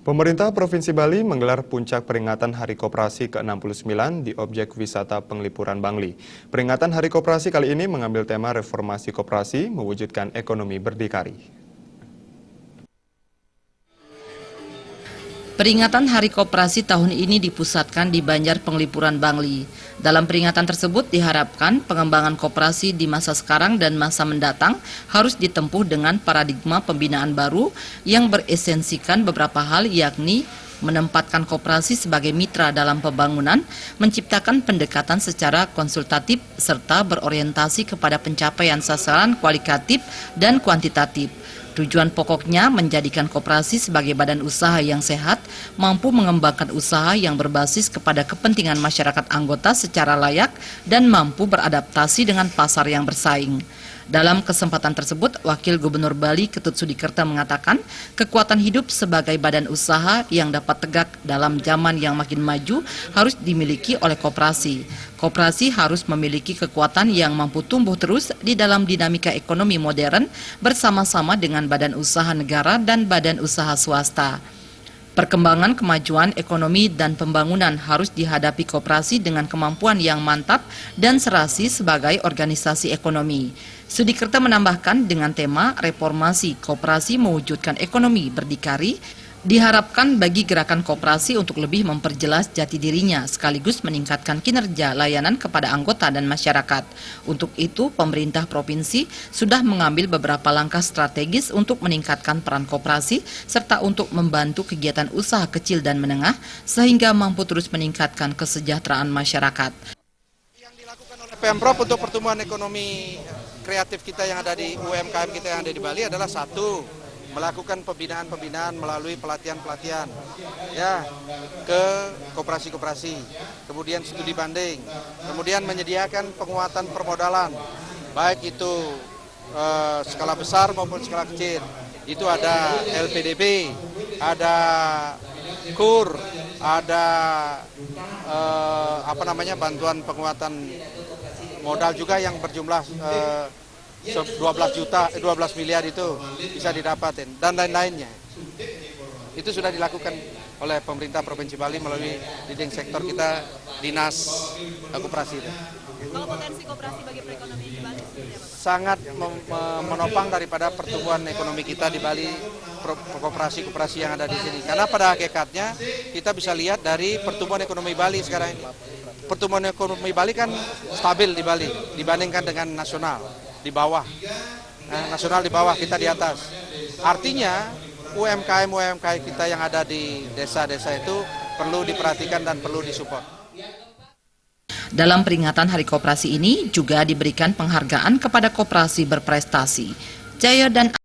Pemerintah Provinsi Bali menggelar puncak peringatan Hari Koperasi ke-69 di objek wisata Penglipuran Bangli. Peringatan Hari Koperasi kali ini mengambil tema reformasi koperasi mewujudkan ekonomi berdikari. Peringatan Hari Koperasi tahun ini dipusatkan di Banjar Penglipuran Bangli. Dalam peringatan tersebut diharapkan pengembangan koperasi di masa sekarang dan masa mendatang harus ditempuh dengan paradigma pembinaan baru yang beresensikan beberapa hal, yakni menempatkan koperasi sebagai mitra dalam pembangunan, menciptakan pendekatan secara konsultatif, serta berorientasi kepada pencapaian sasaran kualitatif dan kuantitatif. Tujuan pokoknya menjadikan koperasi sebagai badan usaha yang sehat, mampu mengembangkan usaha yang berbasis kepada kepentingan masyarakat anggota secara layak dan mampu beradaptasi dengan pasar yang bersaing. Dalam kesempatan tersebut, Wakil Gubernur Bali Ketut Sudikerta mengatakan kekuatan hidup sebagai badan usaha yang dapat tegak dalam zaman yang makin maju harus dimiliki oleh koperasi. Koperasi harus memiliki kekuatan yang mampu tumbuh terus di dalam dinamika ekonomi modern bersama-sama dengan badan usaha negara dan badan usaha swasta. Perkembangan kemajuan ekonomi dan pembangunan harus dihadapi koperasi dengan kemampuan yang mantap dan serasi sebagai organisasi ekonomi. Sudikerta menambahkan dengan tema reformasi koperasi mewujudkan ekonomi berdikari, diharapkan bagi gerakan koperasi untuk lebih memperjelas jati dirinya sekaligus meningkatkan kinerja layanan kepada anggota dan masyarakat. Untuk itu, pemerintah provinsi sudah mengambil beberapa langkah strategis untuk meningkatkan peran koperasi serta untuk membantu kegiatan usaha kecil dan menengah sehingga mampu terus meningkatkan kesejahteraan masyarakat. Yang dilakukan oleh Pemprov untuk pertumbuhan ekonomi kreatif kita yang ada di UMKM kita yang ada di Bali adalah satu, melakukan pembinaan melalui pelatihan-pelatihan ya ke koperasi-koperasi, kemudian studi banding, kemudian menyediakan penguatan permodalan baik itu skala besar maupun skala kecil. Itu ada LPDB, ada KUR, ada bantuan penguatan modal juga yang berjumlah 12 miliar itu bisa didapatin dan lain-lainnya. Itu sudah dilakukan oleh pemerintah Provinsi Bali melalui leading sektor kita, Dinas Koperasi. Kalau potensi koperasi bagi perekonomian di Bali sangat menopang daripada pertumbuhan ekonomi kita di Bali, koperasi-koperasi yang ada di sini. Karena pada hakikatnya kita bisa lihat dari pertumbuhan ekonomi Bali sekarang ini. Pertumbuhan ekonomi Bali kan stabil di Bali dibandingkan dengan nasional. Di bawah, nasional di bawah, kita di atas. Artinya UMKM kita yang ada di desa-desa itu perlu diperhatikan dan perlu disupport. Dalam peringatan Hari Koperasi ini juga diberikan penghargaan kepada koperasi berprestasi. Jaya dan